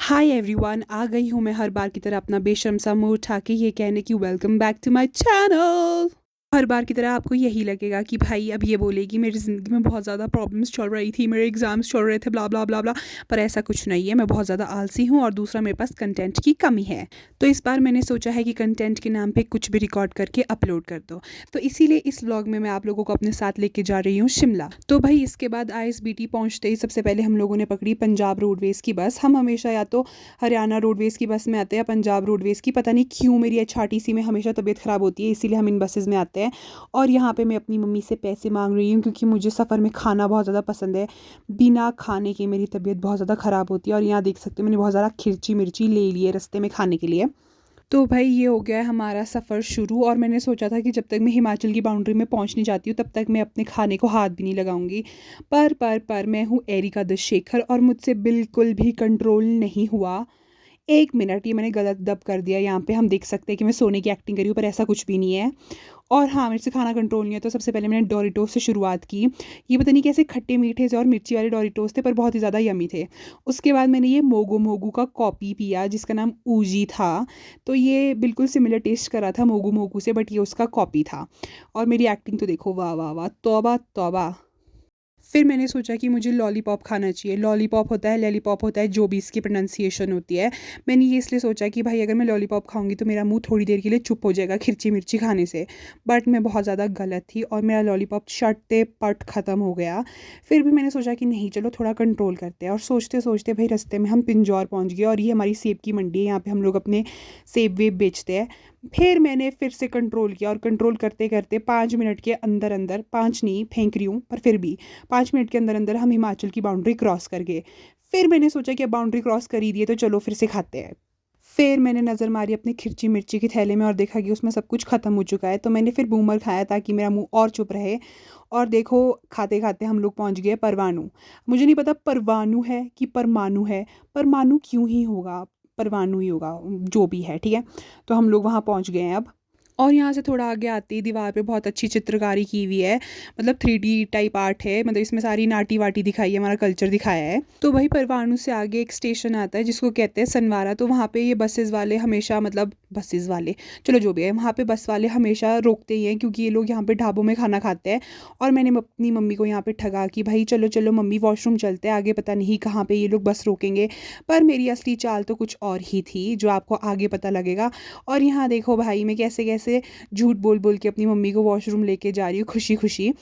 Hi everyone, आ गई हूँ मैं हर बार की तरह अपना बेशर्म सा मुंह उठा के ये कहने की welcome back to my channel. हर बार की तरह आपको यही लगेगा कि भाई अब ये बोलेगी मेरी ज़िंदगी में बहुत ज़्यादा प्रॉब्लम्स चल रही थी, मेरे एग्जाम्स चल रहे थे, ब्ला ब्ला ब्ला ब्ला। पर ऐसा कुछ नहीं है, मैं बहुत ज़्यादा आलसी हूँ और दूसरा मेरे पास कंटेंट की कमी है। तो इस बार मैंने सोचा है कि कंटेंट के नाम पे कुछ भी रिकॉर्ड करके अपलोड कर दो। तो इसीलिए इस व्लॉग में मैं आप लोगों को अपने साथ लेके जा रही हूँ शिमला। तो भाई इसके बाद ISBT पहुँचते ही सबसे पहले हम लोगों ने पकड़ी पंजाब रोडवेज़ की बस। हम हमेशा या तो हरियाणा रोडवेज़ की बस में आते हैं, पंजाब रोडवेज़ की। पता नहीं क्यों मेरी HRTC में हमेशा तबीयत ख़राब होती है, इसीलिए हम इन बसेज़ में आते हैं। और यहाँ पे मैं अपनी मम्मी से पैसे मांग रही हूँ क्योंकि मुझे सफ़र में खाना बहुत ज़्यादा पसंद है। बिना खाने के मेरी तबीयत बहुत ज़्यादा ख़राब होती है। और यहाँ देख सकते हो मैंने बहुत ज़्यादा खिरची मिर्ची ले ली है रास्ते में खाने के लिए। तो भाई ये हो गया है हमारा सफ़र शुरू। और मैंने सोचा था कि जब तक मैं हिमाचल की बाउंड्री में पहुँच नहीं जाती हूँ तब तक मैं अपने खाने को हाथ भी नहीं लगाऊंगी। पर मैं हूँ एरिका द शेखर और मुझसे बिल्कुल भी कंट्रोल नहीं हुआ। 1 मिनट, ये मैंने गलत दब कर दिया। यहाँ पे हम देख सकते हैं कि मैं सोने की एक्टिंग करी हूँ पर ऐसा कुछ भी नहीं है। और हाँ, मेरे से खाना कंट्रोल नहीं है, तो सबसे पहले मैंने डोरिटोस से शुरुआत की। ये पता नहीं कैसे खट्टे मीठे से और मिर्ची वाले डोरिटोस थे पर बहुत ही ज़्यादा यमी थे। उसके बाद मैंने ये मोगो मोगू का कॉपी पिया जिसका नाम ऊजी था। तो ये बिल्कुल सिमिलर टेस्ट कर रहा था मोगू मोगू से, बट ये उसका कॉपी था। और मेरी एक्टिंग तो देखो, वाह वाह वाह, तौबा तौबा। फिर मैंने सोचा कि मुझे लॉलीपॉप खाना चाहिए। लॉलीपॉप होता है, लॉलीपॉप होता है, जो भी इसकी प्रोनाउंसिएशन होती है। मैंने ये इसलिए सोचा कि भाई अगर मैं लॉलीपॉप खाऊंगी तो मेरा मुंह थोड़ी देर के लिए चुप हो जाएगा खिरची मिर्ची खाने से। बट मैं बहुत ज़्यादा गलत थी और मेरा लॉलीपॉप शटते पट ख़त्म हो गया। फिर भी मैंने सोचा कि नहीं, चलो थोड़ा कंट्रोल करते हैं। और सोचते सोचते भाई रास्ते में हम पिंजौर पहुँच गए और ये हमारी सेब की मंडी है, यहाँ पर हम लोग अपने सेब वेब बेचते हैं। फिर मैंने फिर से कंट्रोल किया और कंट्रोल करते करते 5 मिनट के अंदर अंदर, 5 नहीं फेंक रही हूँ पर फिर भी 5 मिनट के अंदर अंदर हम हिमाचल की बाउंड्री क्रॉस कर गए। फिर मैंने सोचा कि अब बाउंड्री क्रॉस कर ही दिए तो चलो फिर से खाते हैं। फिर मैंने नज़र मारी अपनी खिरची मिर्ची के थैले में और देखा कि उसमें सब कुछ ख़त्म हो चुका है। तो मैंने फिर बूमर खाया ताकि मेरा मुंह और चुप रहे। और देखो, खाते खाते हम लोग पहुंच गए परवाणु। मुझे नहीं पता परवाणु है कि परमाणु है। परमाणु क्यों ही होगा, परवाणु ही होगा, जो भी है ठीक है। तो हम लोग वहाँ पहुँच गए हैं अब। और यहाँ से थोड़ा आगे आते ही दीवार पे बहुत अच्छी चित्रकारी की हुई है। मतलब 3D टाइप आर्ट है, मतलब इसमें सारी नाटी वाटी दिखाई है, हमारा कल्चर दिखाया है। तो भाई परवाणु से आगे एक स्टेशन आता है जिसको कहते हैं सनवारा। तो वहाँ पे ये बसेस वाले हमेशा, मतलब बसेस वाले, चलो जो भी है, वहाँ पे बस वाले हमेशा रोकते ही हैं क्योंकि ये लोग यहाँ पे ढाबों में खाना खाते हैं। और मैंने अपनी मम्मी को यहाँ पे ठगा कि भाई चलो चलो मम्मी वॉशरूम चलते हैं, आगे पता नहीं कहाँ पे ये लोग बस रोकेंगे। पर मेरी असली चाल तो कुछ और ही थी जो आपको आगे पता लगेगा। और यहाँ देखो भाई मैं कैसे कैसे झूठ बोल बोल के अपनी मम्मी को वॉशरूम लेके जा रही हूँ खुशी खुशी।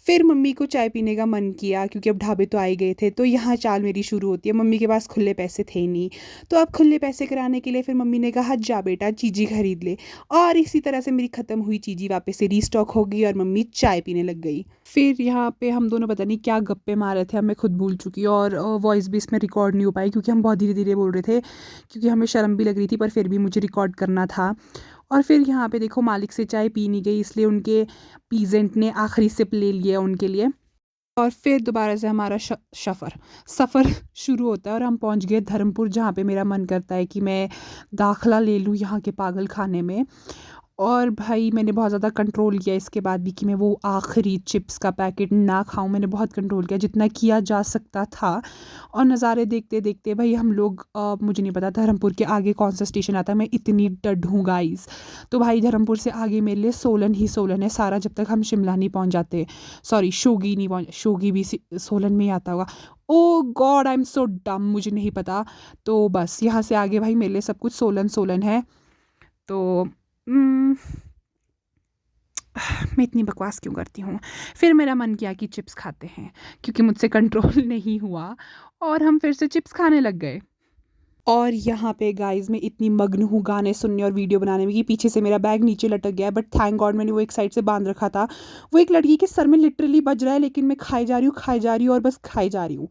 फिर मम्मी को चाय पीने का मन किया क्योंकि अब ढाबे तो आए गए थे। तो यहाँ चाल मेरी शुरू होती है। मम्मी के पास खुले पैसे थे नहीं, तो अब खुले पैसे कराने के लिए फिर मम्मी ने कहा जा बेटा चीज़ी खरीद ले। और इसी तरह से मेरी ख़त्म हुई चीज़ी वापस से रीस्टॉक हो गई और मम्मी चाय पीने लग गई। फिर यहाँ पे हम दोनों पता नहीं क्या गप्पे मार रहे थे, अब मैं खुद भूल चुकी। और वॉइस भी इसमें रिकॉर्ड नहीं हो पाई क्योंकि हम बहुत धीरे धीरे बोल रहे थे, क्योंकि हमें शर्म भी लग रही थी पर फिर भी मुझे रिकॉर्ड करना था। और फिर यहाँ पे देखो मालिक से चाय पी नहीं गई, इसलिए उनके पीजेंट ने आखिरी सिप ले लिया उनके लिए। और फिर दोबारा से हमारा सफ़र शुरू होता है और हम पहुँच गए धर्मपुर, जहाँ पे मेरा मन करता है कि मैं दाखला ले लूँ यहाँ के पागल खाने में। और भाई मैंने बहुत ज़्यादा कंट्रोल किया इसके बाद भी कि मैं वो आखिरी चिप्स का पैकेट ना खाऊं। मैंने बहुत कंट्रोल किया जितना किया जा सकता था। और नज़ारे देखते देखते भाई हम लोग, मुझे नहीं पता धर्मपुर के आगे कौन सा स्टेशन आता है, मैं इतनी डड हूँ गाइस। तो भाई धर्मपुर से आगे मेरे लिए सोलन ही सोलन है सारा, जब तक हम शिमला नहीं पहुँच जाते। सॉरी, शोगी नहीं पहुँच, शोगी भी सोलन में ही आता होगा। ओ गॉड, आई एम सो डम, मुझे नहीं पता। तो बस यहाँ से आगे भाई मेरे लिए सब कुछ सोलन सोलन है। तो मैं इतनी बकवास क्यों करती हूँ। फिर मेरा मन किया कि चिप्स खाते हैं क्योंकि मुझसे कंट्रोल नहीं हुआ और हम फिर से चिप्स खाने लग गए। और यहाँ पे गाइस मैं इतनी मग्न हूँ गाने सुनने और वीडियो बनाने में कि पीछे से मेरा बैग नीचे लटक गया है। बट थैंक गॉड मैंने वो एक साइड से बांध रखा था। वो एक लड़की के सर में लिटरली बज रहा है, लेकिन मैं खाई जा रही हूँ, खाई जा रही हूँ और बस खाई जा रही हूँ।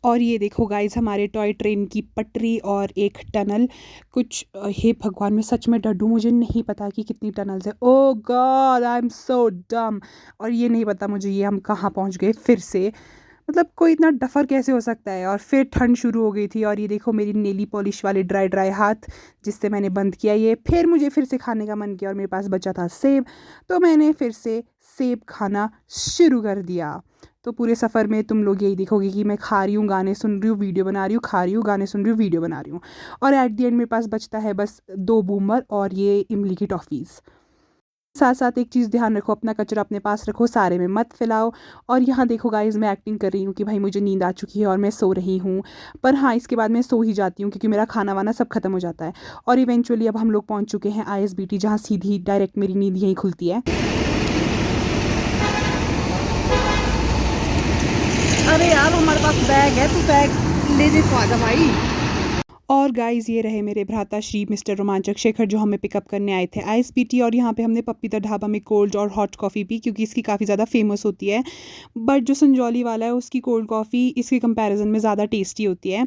और ये देखो गाइस हमारे टॉय ट्रेन की पटरी और एक टनल। कुछ हे भगवान, मैं सच में डर, मुझे नहीं पता कि कितनी टनल्स है। ओ गॉड, आई एम सो डम। और ये नहीं पता मुझे ये हम कहाँ पहुँच गए फिर से। मतलब कोई इतना डफर कैसे हो सकता है। और फिर ठंड शुरू हो गई थी और ये देखो मेरी नेली पॉलिश वाले ड्राई ड्राई हाथ जिससे मैंने बंद किया ये। फिर मुझे फिर से खाने का मन किया और मेरे पास बचा था सेब, तो मैंने फिर से सेब खाना शुरू कर दिया। तो पूरे सफ़र में तुम लोग यही देखोगे कि मैं खा रही हूँ, गाने सुन रही हूँ, वीडियो बना रही हूँ, खा रही हूँ, गाने सुन रही हूँ, वीडियो बना रही हूँ। और एट द एंड मेरे पास बचता है बस 2 बूमर और ये इमली की टॉफ़ीज़। साथ साथ एक चीज़ ध्यान रखो, अपना कचरा अपने पास रखो, सारे में मत फैलाओ। और यहाँ देखो गाइस, मैं एक्टिंग कर रही हूँ कि भाई मुझे नींद आ चुकी है और मैं सो रही हूँ, पर हाँ इसके बाद मैं सो ही जाती हूँ क्योंकि मेरा खाना वाना सब खत्म हो जाता है। और इवेंचुअली अब हम लोग पहुँच चुके हैं ISBT, जहाँ सीधी डायरेक्ट मेरी नींद यहीं खुलती है। अरे यार हमारे पास बैग है, तू बैग ले दे तो आजा भाई। और गाइस, ये रहे मेरे भ्राता श्री मिस्टर रोमांचक शेखर, जो हमें पिकअप करने आए थे ISBT। और यहाँ पे हमने पपीता ढाबा में कोल्ड और हॉट कॉफ़ी पी क्योंकि इसकी काफ़ी ज़्यादा फेमस होती है। बट जो संजौली वाला है उसकी कोल्ड कॉफ़ी इसके कंपैरिजन में ज़्यादा टेस्टी होती है।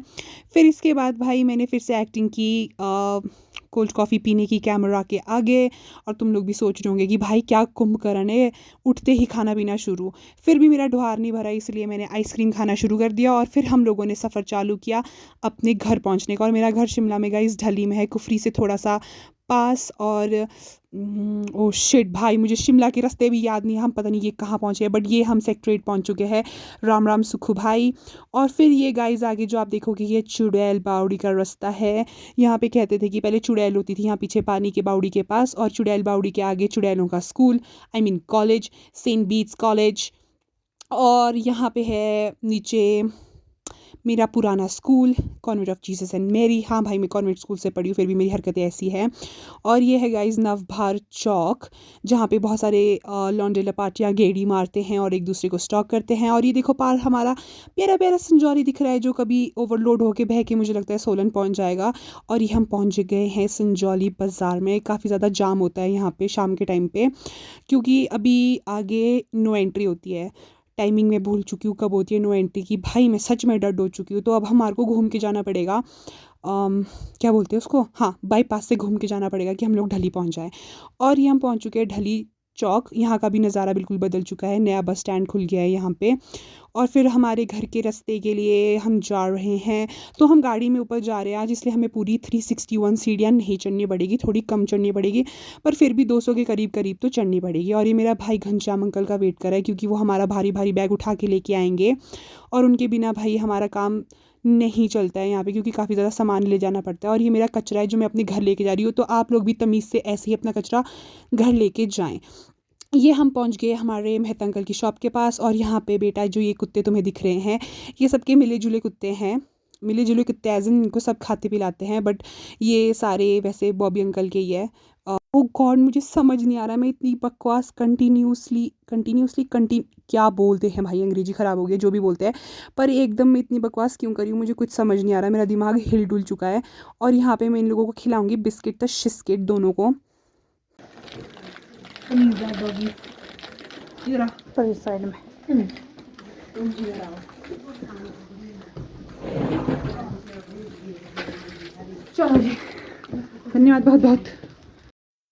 फिर इसके बाद भाई मैंने फिर से एक्टिंग की कोल्ड कॉफ़ी पीने की कैमरा के आगे। और तुम लोग भी सोच रहे होंगे कि भाई क्या कुंभकर्ण है, उठते ही खाना पीना शुरू। फिर भी मेरा ढुआर नहीं भरा, इसलिए मैंने आइसक्रीम खाना शुरू कर दिया और फिर हम लोगों ने सफ़र चालू किया अपने घर पहुंचने का। और मेरा घर शिमला में गाइस ढली में है, कुफरी से थोड़ा सा पास। और ओ शिट भाई, मुझे शिमला के रास्ते भी याद नहीं है, हम पता नहीं ये कहाँ पहुँचे हैं, बट ये हम सेक्टर 8 पहुँच चुके हैं। राम राम सुखू भाई। और फिर ये गाइस आगे जो आप देखोगे ये चुड़ैल बावड़ी का रास्ता है। यहाँ पे कहते थे कि पहले चुड़ैल होती थी यहाँ पीछे पानी के बावड़ी के पास, और चुड़ैल बावड़ी के आगे चुड़ैलों का school, I mean college, saint Bede's college. और यहाँ पे है नीचे मेरा पुराना school, convent of Jesus and Mary. हाँ भाई, मैं कॉन्वेंट स्कूल से पढ़ी हूँ, फिर भी मेरी हरकतें ऐसी हैं। और ये है गाइस नवभारत चौक, जहाँ पे बहुत सारे लौंडे लपाटियाँ गेड़ी मारते हैं और एक दूसरे को स्टॉक करते हैं। और ये देखो पार हमारा प्यारा प्यारा संजौली दिख रहा है, जो कभी ओवरलोड होके बह के मुझे लगता है सोलन पहुँच जाएगा। और ये हम पहुँच गए हैं संजौली बाज़ार में। काफ़ी ज़्यादा जाम होता है यहाँ पे शाम के टाइम पे, क्योंकि अभी आगे नो एंट्री होती है। टाइमिंग मैं भूल चुकी हूँ कब होती है नो एंट्री की, भाई मैं सच में डर हो चुकी हूँ। तो अब हमारे को घूम के जाना पड़ेगा, क्या बोलते हैं उसको, हाँ बाईपास से घूम के जाना पड़ेगा कि हम लोग ढली पहुँच जाएँ। और ये हम पहुँच चुके हैं ढली चौक। यहाँ का भी नज़ारा बिल्कुल बदल चुका है, नया बस स्टैंड खुल गया है यहाँ पे। और फिर हमारे घर के रास्ते के लिए हम जा रहे हैं। तो हम गाड़ी में ऊपर जा रहे हैं आज, इसलिए हमें पूरी 361 सीढ़ियाँ नहीं चढ़नी पड़ेगी, थोड़ी कम चढ़नी पड़ेगी, पर फिर भी 200 के करीब करीब तो चढ़नी पड़ेगी। और ये मेरा भाई घनश्याम अंकल का वेट कर रहा है, क्योंकि वो हमारा भारी भारी बैग उठा के लेके आएंगे। और उनके बिना भाई हमारा काम नहीं चलता है यहाँ पे, क्योंकि काफ़ी ज़्यादा सामान ले जाना पड़ता है। और ये मेरा कचरा है जो मैं अपने घर लेके जा रही हूँ, तो आप लोग भी तमीज़ से ऐसे ही अपना कचरा घर लेके जाएं। ये हम पहुंच गए हमारे मेहता अंकल की शॉप के पास। और यहाँ पे बेटा जो ये कुत्ते तुम्हें दिख रहे हैं, ये सबके मिले जुले कुत्ते हैं। मिले जुले कुत्ते एज इन इनको सब खाते पिलाते हैं, बट ये सारे वैसे बॉबी अंकल के ही है। ओ गॉड, मुझे समझ नहीं आ रहा, मैं इतनी बकवास कंटिन्यूसली क्या बोलते हैं भाई, अंग्रेजी ख़राब हो गई जो भी बोलते हैं, पर एकदम मैं इतनी बकवास क्यों करी हूँ, मुझे कुछ समझ नहीं आ रहा, मेरा दिमाग हिल डुल चुका है। और यहाँ पे मैं इन लोगों को खिलाऊंगी बिस्किट तो शिस्किट दोनों को। पर इस साइड में चलो जी, धन्यवाद बहुत बहुत।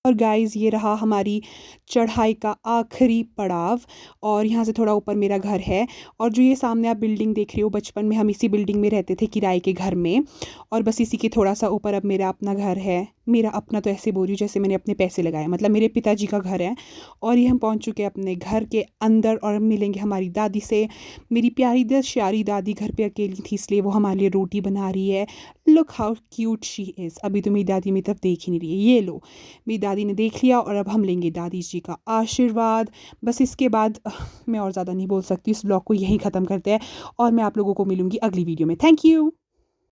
और गाइस, ये रहा हमारी चढ़ाई का आखिरी पड़ाव। और यहाँ से थोड़ा ऊपर मेरा घर है। और जो ये सामने आप बिल्डिंग देख रहे हो, बचपन में हम इसी बिल्डिंग में रहते थे, किराए के घर में। और बस इसी के थोड़ा सा ऊपर अब मेरा अपना घर है। मेरा अपना तो ऐसे बोल रही हूँ जैसे मैंने अपने पैसे लगाए, मतलब मेरे पिताजी का घर है। और ये हम पहुँच चुके हैं अपने घर के अंदर और मिलेंगे हमारी दादी से। मेरी प्यारी श्यारी दादी घर पे अकेली थी, इसलिए वो हमारे लिए रोटी बना रही है। Look how cute she is. अभी तो मेरी दादी मेरी तरफ देख ही नहीं रही है, ये लो मेरी दादी ने देख लिया। और अब हम लेंगे दादी जी का आशीर्वाद। बस इसके बाद मैं और ज़्यादा नहीं बोल सकती, इस ब्लॉग को यहीं ख़त्म करते हैं और मैं आप लोगों को मिलूँगी अगली वीडियो में। Thank you.